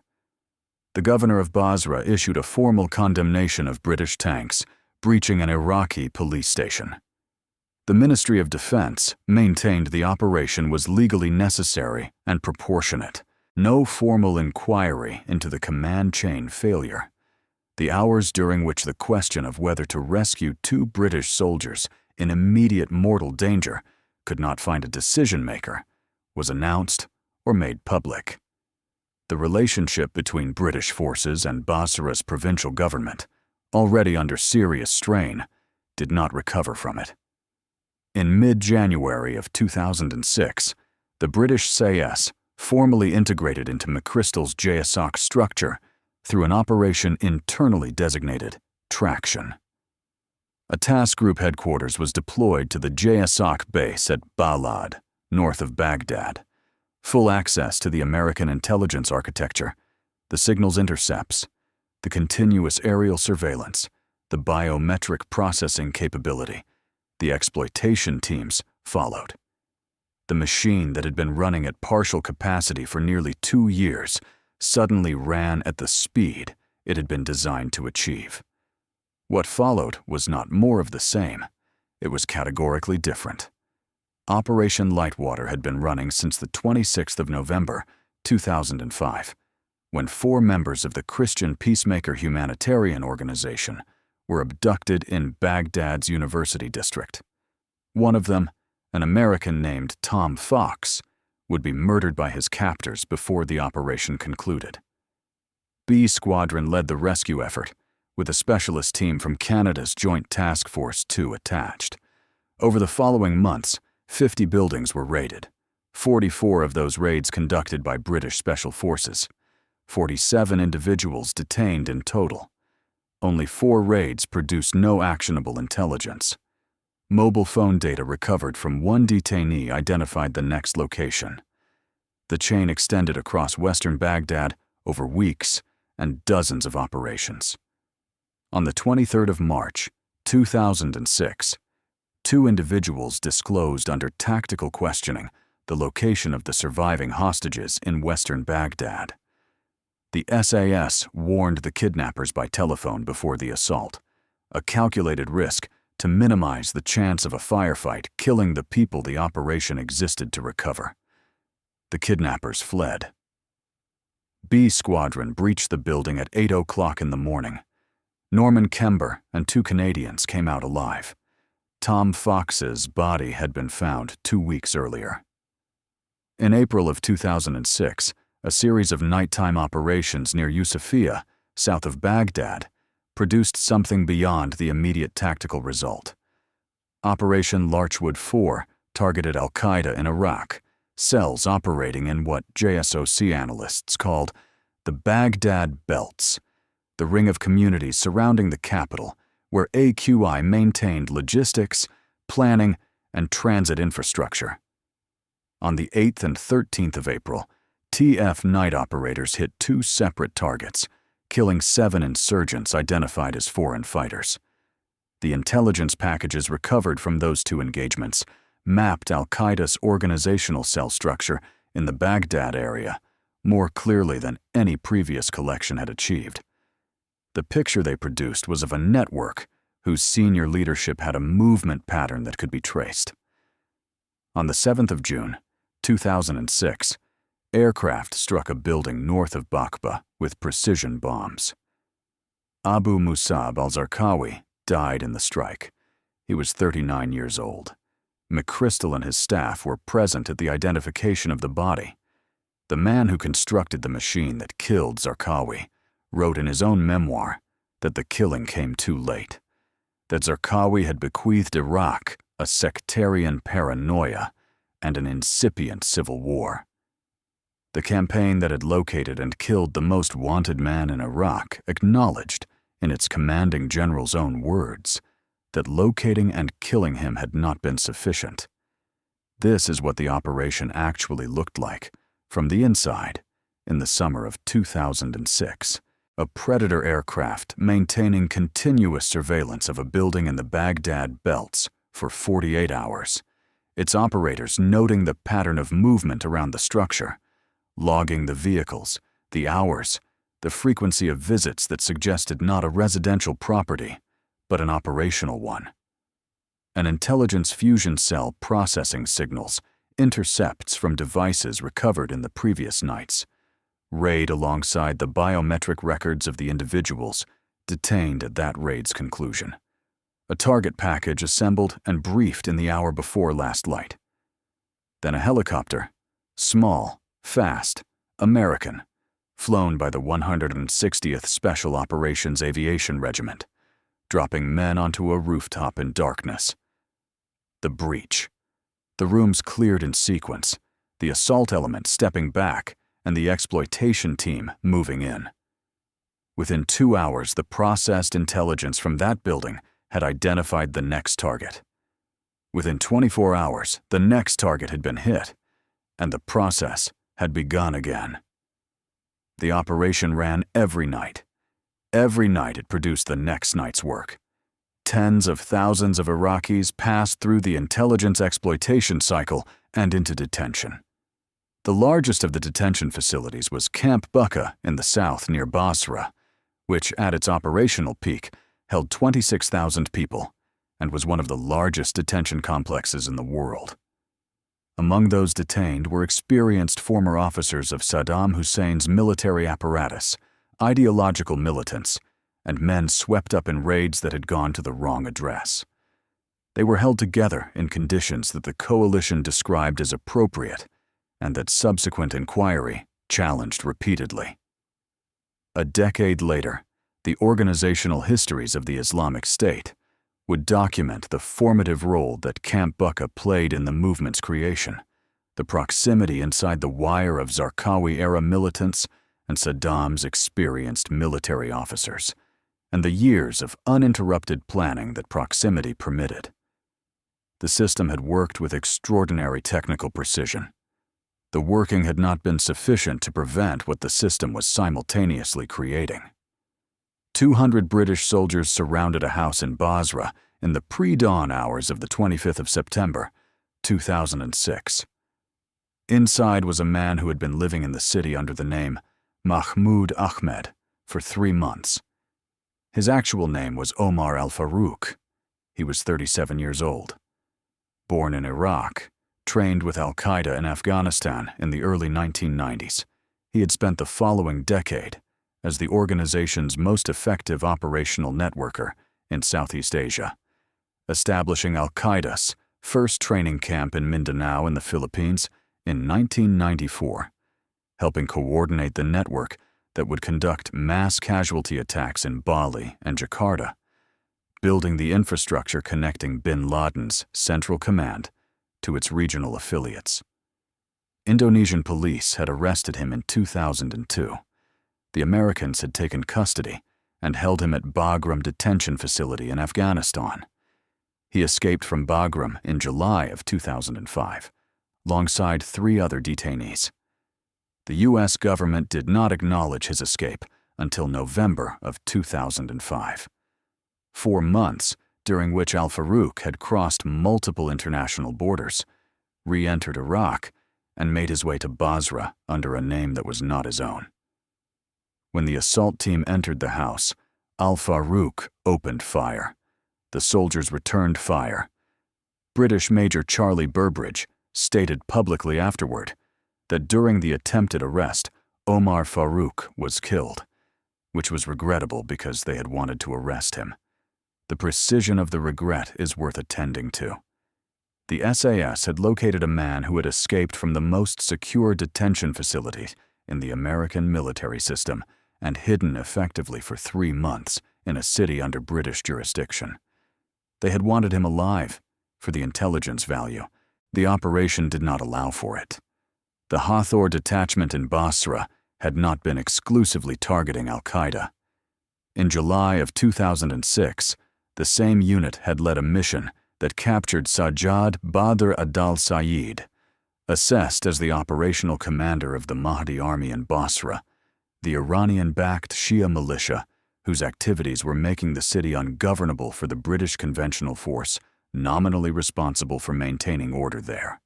The governor of Basra issued a formal condemnation of British tanks breaching an Iraqi police station. The Ministry of Defense maintained the operation was legally necessary and proportionate. No formal inquiry into the command chain failure. The hours during which the question of whether to rescue 2 British soldiers in immediate mortal danger could not find a decision-maker was announced or made public. The relationship between British forces and Basra's provincial government, already under serious strain, did not recover from it. In mid-January of 2006, the British SAS formally integrated into McChrystal's JSOC structure through an operation internally designated Traction. A task group headquarters was deployed to the JSOC base at Balad, north of Baghdad. Full access to the American intelligence architecture, the signals intercepts, the continuous aerial surveillance, the biometric processing capability, the exploitation teams followed. The machine that had been running at partial capacity for nearly 2 years suddenly ran at the speed it had been designed to achieve. What followed was not more of the same. It was categorically different. Operation Lightwater had been running since the 26th of November, 2005, when 4 members of the Christian Peacemaker Humanitarian Organization were abducted in Baghdad's University District. One of them, an American named Tom Fox, would be murdered by his captors before the operation concluded. B Squadron led the rescue effort, with a specialist team from Canada's Joint Task Force 2 attached. Over the following months, 50 buildings were raided, 44 of those raids conducted by British Special Forces, 47 individuals detained in total. Only 4 raids produced no actionable intelligence. Mobile phone data recovered from one detainee identified the next location. The chain extended across western Baghdad over weeks and dozens of operations. On the 23rd of March, 2006, 2 individuals disclosed under tactical questioning the location of the surviving hostages in western Baghdad. The SAS warned the kidnappers by telephone before the assault, a calculated risk to minimize the chance of a firefight killing the people the operation existed to recover. The kidnappers fled. B Squadron breached the building at 8 o'clock in the morning. Norman Kember and 2 Canadians came out alive. Tom Fox's body had been found 2 weeks earlier. In April of 2006, a series of nighttime operations near Yusufia, south of Baghdad, produced something beyond the immediate tactical result. Operation Larchwood 4 targeted al-Qaeda in Iraq, cells operating in what JSOC analysts called the Baghdad Belts, the ring of communities surrounding the capital, where AQI maintained logistics, planning, and transit infrastructure. On the 8th and 13th of April, TF night operators hit 2 separate targets, killing 7 insurgents identified as foreign fighters. The intelligence packages recovered from those 2 engagements mapped al-Qaeda's organizational cell structure in the Baghdad area more clearly than any previous collection had achieved. The picture they produced was of a network whose senior leadership had a movement pattern that could be traced. On the 7th of June, 2006, aircraft struck a building north of Bakba with precision bombs. Abu Musab al-Zarqawi died in the strike. He was 39 years old. McChrystal and his staff were present at the identification of the body. The man who constructed the machine that killed Zarqawi wrote in his own memoir that the killing came too late, that Zarqawi had bequeathed Iraq a sectarian paranoia and an incipient civil war. The campaign that had located and killed the most wanted man in Iraq acknowledged, in its commanding general's own words, that locating and killing him had not been sufficient. This is what the operation actually looked like, from the inside, in the summer of 2006. A Predator aircraft maintaining continuous surveillance of a building in the Baghdad belts for 48 hours, its operators noting the pattern of movement around the structure, logging the vehicles, the hours, the frequency of visits that suggested not a residential property, but an operational one. An intelligence fusion cell processing signals intercepts from devices recovered in the previous nights, raid alongside the biometric records of the individuals detained at that raid's conclusion. A target package assembled and briefed in the hour before last light. Then a helicopter, small, fast, American, flown by the 160th Special Operations Aviation Regiment, dropping men onto a rooftop in darkness. The breach. The rooms cleared in sequence, the assault element stepping back, and the exploitation team moving in. Within 2 hours, the processed intelligence from that building had identified the next target. Within 24 hours, the next target had been hit, and the process had begun again. The operation ran every night. Every night it produced the next night's work. Tens of thousands of Iraqis passed through the intelligence exploitation cycle and into detention. The largest of the detention facilities was Camp Bucca in the south near Basra, which at its operational peak held 26,000 people and was one of the largest detention complexes in the world. Among those detained were experienced former officers of Saddam Hussein's military apparatus, ideological militants, and men swept up in raids that had gone to the wrong address. They were held together in conditions that the coalition described as appropriate and that subsequent inquiry challenged repeatedly. A decade later, the organizational histories of the Islamic State would document the formative role that Camp Bucca played in the movement's creation, the proximity inside the wire of Zarqawi-era militants and Saddam's experienced military officers, and the years of uninterrupted planning that proximity permitted. The system had worked with extraordinary technical precision. The working had not been sufficient to prevent what the system was simultaneously creating. 200 British soldiers surrounded a house in Basra in the pre-dawn hours of the 25th of September, 2006. Inside was a man who had been living in the city under the name Mahmoud Ahmed for 3 months. His actual name was Omar al-Farouk. He was 37 years old. Born in Iraq, trained with al-Qaeda in Afghanistan in the early 1990s, he had spent the following decade as the organization's most effective operational networker in Southeast Asia, establishing al-Qaeda's first training camp in Mindanao in the Philippines in 1994, helping coordinate the network that would conduct mass casualty attacks in Bali and Jakarta, building the infrastructure connecting bin Laden's Central Command to its regional affiliates. Indonesian police had arrested him in 2002. The Americans had taken custody and held him at Bagram Detention Facility in Afghanistan. He escaped from Bagram in July of 2005, alongside 3 other detainees. The U.S. government did not acknowledge his escape until November of 2005. 4 months during which al-Farouk had crossed multiple international borders, re-entered Iraq, and made his way to Basra under a name that was not his own. When the assault team entered the house, al-Farouk opened fire. The soldiers returned fire. British Major Charlie Burbridge stated publicly afterward that during the attempted arrest, Omar Farouk was killed, which was regrettable because they had wanted to arrest him. The precision of the regret is worth attending to. The SAS had located a man who had escaped from the most secure detention facility in the American military system and hidden effectively for 3 months in a city under British jurisdiction. They had wanted him alive for the intelligence value. The operation did not allow for it. The Hathor detachment in Basra had not been exclusively targeting al-Qaeda. In July of 2006, The same unit had led a mission that captured Sajjad Badr Adal Sayyid, assessed as the operational commander of the Mahdi army in Basra, the Iranian-backed Shia militia whose activities were making the city ungovernable for the British conventional force nominally responsible for maintaining order there.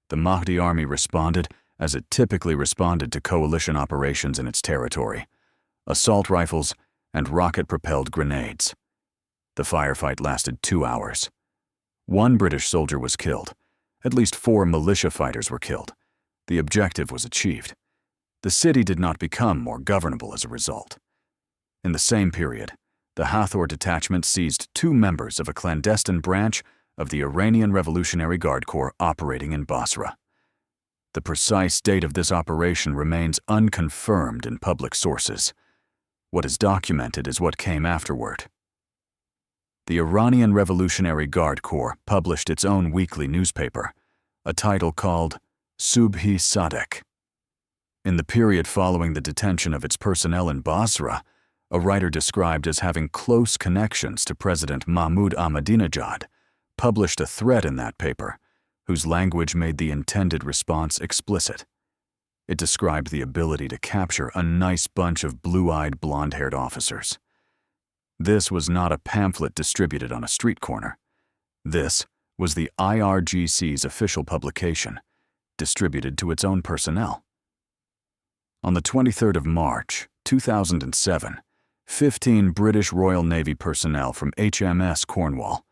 The Mahdi army responded as it typically responded to coalition operations in its territory: assault rifles and rocket-propelled grenades. The firefight lasted 2 hours. 1 British soldier was killed. At least 4 militia fighters were killed. The objective was achieved. The city did not become more governable as a result. In the same period, the Hathor detachment seized 2 members of a clandestine branch of the Iranian Revolutionary Guard Corps operating in Basra. The precise date of this operation remains unconfirmed in public sources. What is documented is what came afterward. The Iranian Revolutionary Guard Corps published its own weekly newspaper, a title called Subhi Sadek. In the period following the detention of its personnel in Basra, a writer described as having close connections to President Mahmoud Ahmadinejad published a thread in that paper, whose language made the intended response explicit. It described the ability to capture a nice bunch of blue-eyed, blonde-haired officers. This was not a pamphlet distributed on a street corner. This was the IRGC's official publication, distributed to its own personnel. On the 23rd of March, 2007, 15 British Royal Navy personnel from HMS Cornwall,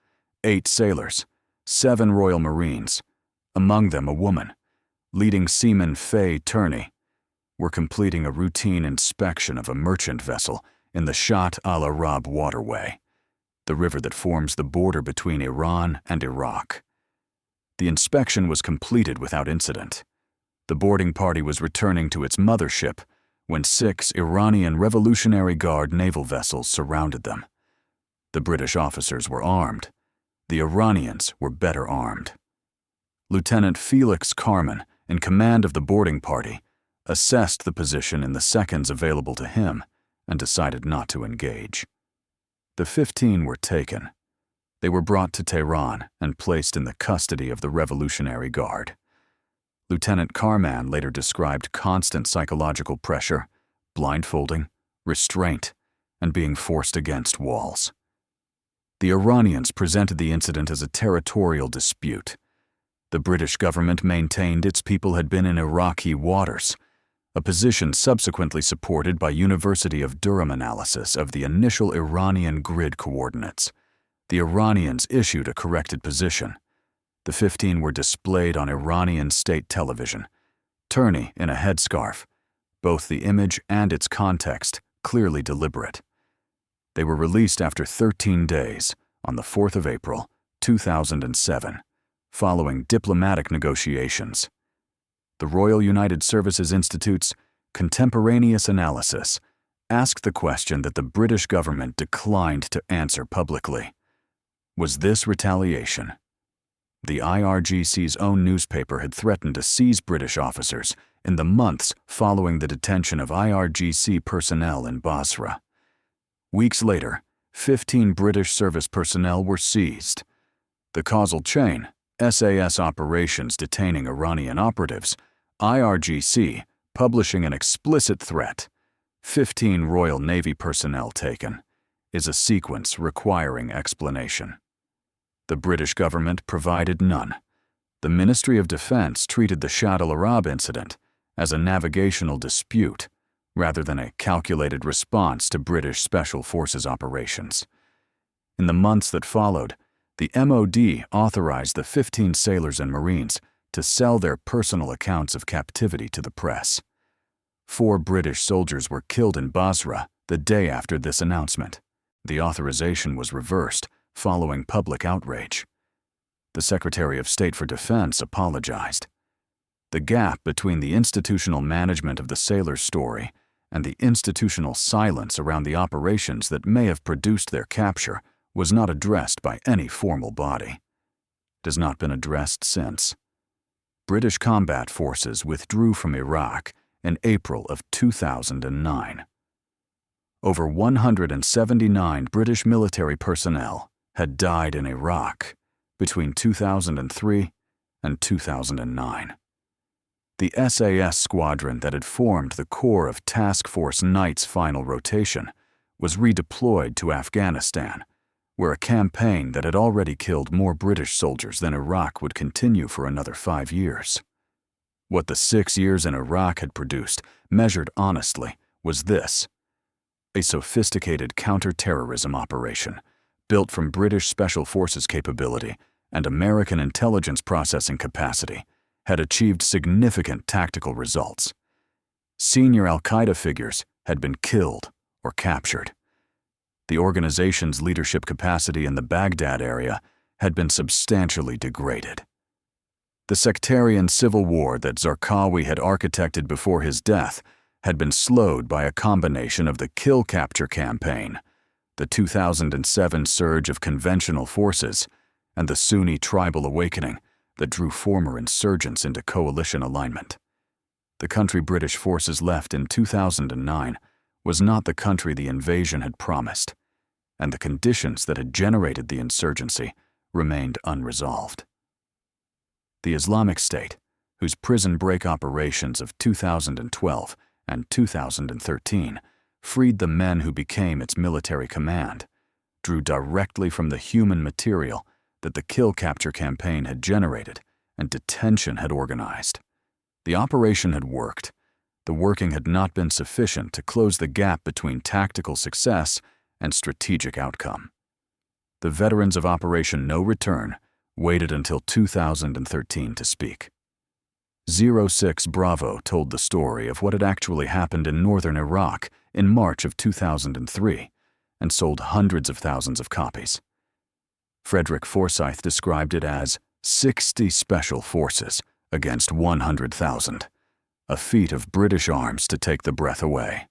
8 sailors, 7 Royal Marines, among them a woman, leading seaman Faye Turney, were completing a routine inspection of a merchant vessel in the Shat al-Arab waterway, the river that forms the border between Iran and Iraq. The inspection was completed without incident. The boarding party was returning to its mothership when 6 Iranian Revolutionary Guard naval vessels surrounded them. The British officers were armed. The Iranians were better armed. Lieutenant Felix Carman, in command of the boarding party, assessed the position in the seconds available to him and decided not to engage. The 15 were taken. They were brought to Tehran and placed in the custody of the Revolutionary Guard. Lieutenant Carman later described constant psychological pressure, blindfolding, restraint, and being forced against walls. The Iranians presented the incident as a territorial dispute. The British government maintained its people had been in Iraqi waters, a position subsequently supported by University of Durham analysis of the initial Iranian grid coordinates. The Iranians issued a corrected position. The 15 were displayed on Iranian state television, Turney in a headscarf, both the image and its context clearly deliberate. They were released after 13 days on the 4th of April, 2007, following diplomatic negotiations. The Royal United Services Institute's contemporaneous analysis asked the question that the British government declined to answer publicly. Was this retaliation? The IRGC's own newspaper had threatened to seize British officers in the months following the detention of IRGC personnel in Basra. Weeks later, 15 British service personnel were seized. The causal chain, SAS operations detaining Iranian operatives, IRGC publishing an explicit threat, 15 Royal Navy personnel taken, is a sequence requiring explanation. The British government provided none. The Ministry of Defense treated the Shat al-Arab incident as a navigational dispute rather than a calculated response to British Special Forces operations. In the months that followed, the MOD authorized the 15 sailors and Marines to sell their personal accounts of captivity to the press. 4 British soldiers were killed in Basra the day after this announcement. The authorization was reversed following public outrage. The Secretary of State for Defense apologized. The gap between the institutional management of the sailors' story and the institutional silence around the operations that may have produced their capture was not addressed by any formal body. It has not been addressed since. British combat forces withdrew from Iraq in April of 2009. over 179 British military personnel had died in Iraq between 2003 and 2009. The SAS squadron that had formed the core of Task Force Knight's final rotation was redeployed to Afghanistan, where a campaign that had already killed more British soldiers than Iraq would continue for another 5 years. What the 6 years in Iraq had produced, measured honestly, was this: a sophisticated counter-terrorism operation built from British Special Forces capability and American intelligence processing capacity had achieved significant tactical results. Senior al-Qaeda figures had been killed or captured. The organization's leadership capacity in the Baghdad area had been substantially degraded. The sectarian civil war that Zarqawi had architected before his death had been slowed by a combination of the kill capture campaign, the 2007 surge of conventional forces, and the Sunni tribal awakening that drew former insurgents into coalition alignment. The country British forces left in 2009 was not the country the invasion had promised, and the conditions that had generated the insurgency remained unresolved. The Islamic State, whose prison break operations of 2012 and 2013 freed the men who became its military command, drew directly from the human material that the kill capture campaign had generated and detention had organized. The operation had worked. The working had not been sufficient to close the gap between tactical success and strategic outcome. The veterans of Operation No Return waited until 2013 to speak. 06 Bravo told the story of what had actually happened in northern Iraq in March of 2003 and sold hundreds of thousands of copies. Frederick Forsyth described it as 60 special forces against 100,000, a feat of British arms to take the breath away.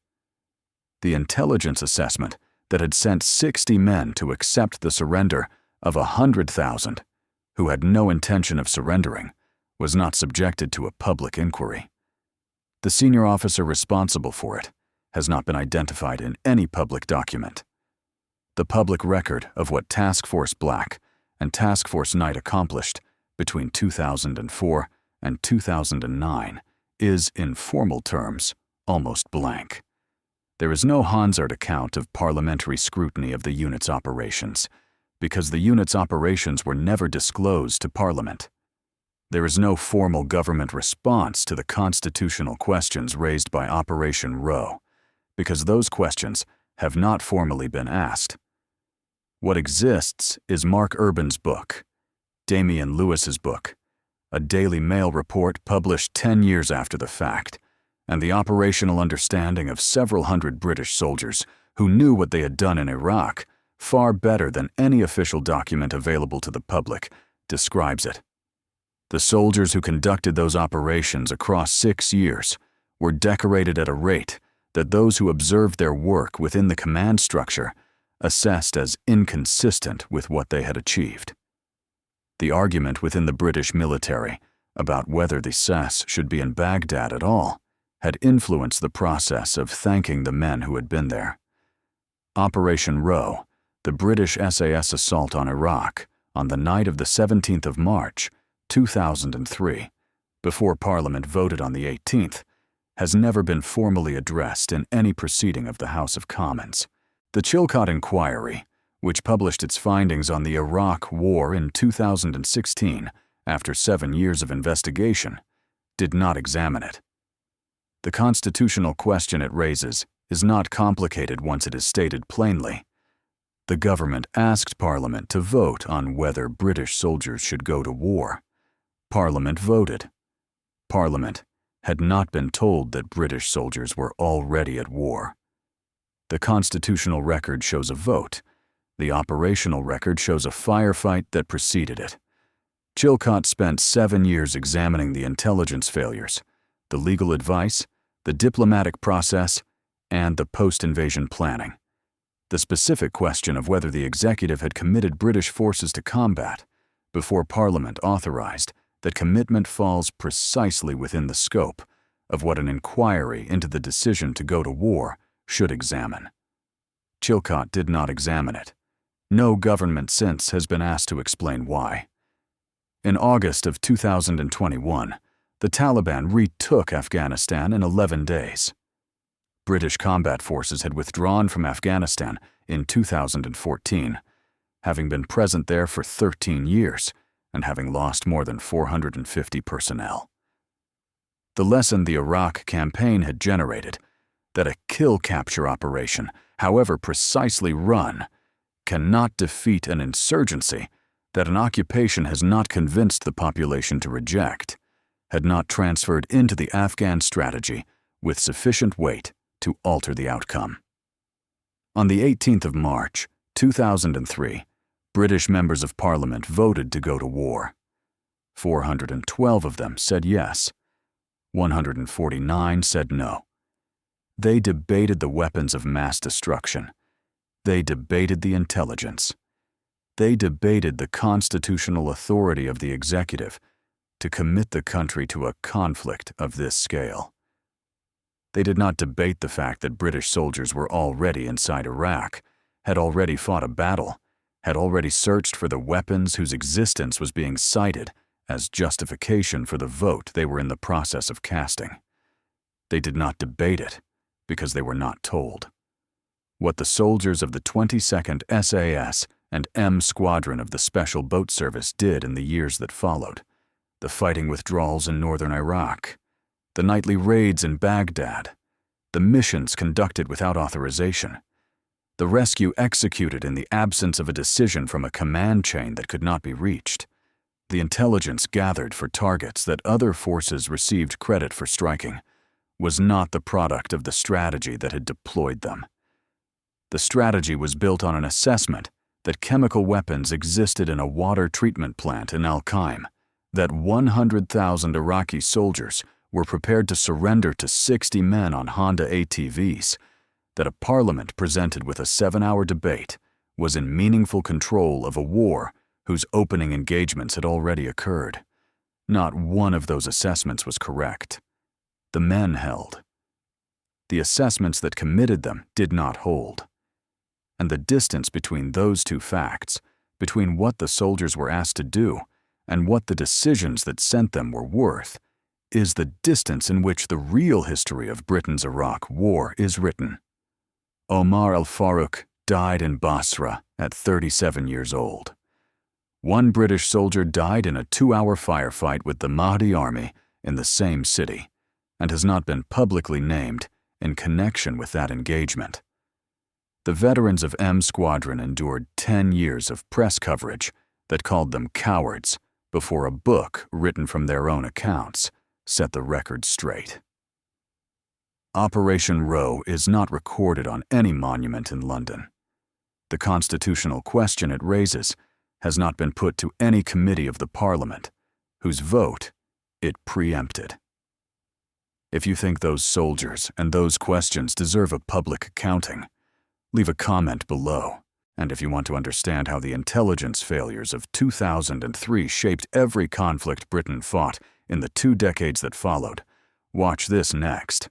The intelligence assessment that had sent 60 men to accept the surrender of 100,000 who had no intention of surrendering was not subjected to a public inquiry. The senior officer responsible for it has not been identified in any public document. The public record of what Task Force Black and Task Force Knight accomplished between 2004 and 2009 is, in formal terms, almost blank. There is no Hansard account of parliamentary scrutiny of the unit's operations, because the unit's operations were never disclosed to Parliament. There is no formal government response to the constitutional questions raised by Operation Roe, because those questions have not formally been asked. What exists is Mark Urban's book, Damian Lewis's book, a Daily Mail report published 10 years after the fact, and the operational understanding of several hundred British soldiers who knew what they had done in Iraq far better than any official document available to the public describes it. The soldiers who conducted those operations across 6 years were decorated at a rate that those who observed their work within the command structure assessed as inconsistent with what they had achieved. The argument within the British military about whether the SAS should be in Baghdad at all had influenced the process of thanking the men who had been there. Operation Roe, the British SAS assault on Iraq on the night of the 17th of March, 2003, before Parliament voted on the 18th, has never been formally addressed in any proceeding of the House of Commons. The Chilcot Inquiry, which published its findings on the Iraq War in 2016 after 7 years of investigation, did not examine it. The constitutional question it raises is not complicated once it is stated plainly. The government asked Parliament to vote on whether British soldiers should go to war. Parliament voted. Parliament had not been told that British soldiers were already at war. The constitutional record shows a vote. The operational record shows a firefight that preceded it. Chilcot spent 7 years examining the intelligence failures, the legal advice, the diplomatic process, and the post-invasion planning. The specific question of whether the executive had committed British forces to combat before Parliament authorized that commitment falls precisely within the scope of what an inquiry into the decision to go to war should examine. Chilcot did not examine it. No government since has been asked to explain why. In August of 2021, the Taliban retook Afghanistan in 11 days. British combat forces had withdrawn from Afghanistan in 2014, having been present there for 13 years and having lost more than 450 personnel. The lesson the Iraq campaign had generated, that a kill-capture operation, however precisely run, cannot defeat an insurgency that an occupation has not convinced the population to reject, had not transferred into the Afghan strategy with sufficient weight to alter the outcome. On the 18th of March, 2003, British members of Parliament voted to go to war. 412 of them said yes. 149 said no. They debated the weapons of mass destruction. They debated the intelligence. They debated the constitutional authority of the executive to commit the country to a conflict of this scale. They did not debate the fact that British soldiers were already inside Iraq, had already fought a battle, had already searched for the weapons whose existence was being cited as justification for the vote they were in the process of casting. They did not debate it because they were not told. What the soldiers of the 22nd SAS and M Squadron of the Special Boat Service did in the years that followed, the fighting withdrawals in northern Iraq, the nightly raids in Baghdad, the missions conducted without authorization, the rescue executed in the absence of a decision from a command chain that could not be reached, the intelligence gathered for targets that other forces received credit for striking, was not the product of the strategy that had deployed them. The strategy was built on an assessment that chemical weapons existed in a water treatment plant in Al-Qaim, that 100,000 Iraqi soldiers were prepared to surrender to 60 men on Honda ATVs, that a parliament presented with a 7-hour debate was in meaningful control of a war whose opening engagements had already occurred. Not one of those assessments was correct. The men held. The assessments that committed them did not hold. And the distance between those two facts, between what the soldiers were asked to do and what the decisions that sent them were worth, is the distance in which the real history of Britain's Iraq War is written. Omar al-Farouk died in Basra at 37 years old. One British soldier died in a 2-hour firefight with the Mahdi army in the same city and has not been publicly named in connection with that engagement. The veterans of M Squadron endured 10 years of press coverage that called them cowards before a book written from their own accounts set the record straight. Operation Roe is not recorded on any monument in London. The constitutional question it raises has not been put to any committee of the Parliament, whose vote it preempted. If you think those soldiers and those questions deserve a public accounting, leave a comment below. And if you want to understand how the intelligence failures of 2003 shaped every conflict Britain fought in the 2 decades that followed, watch this next.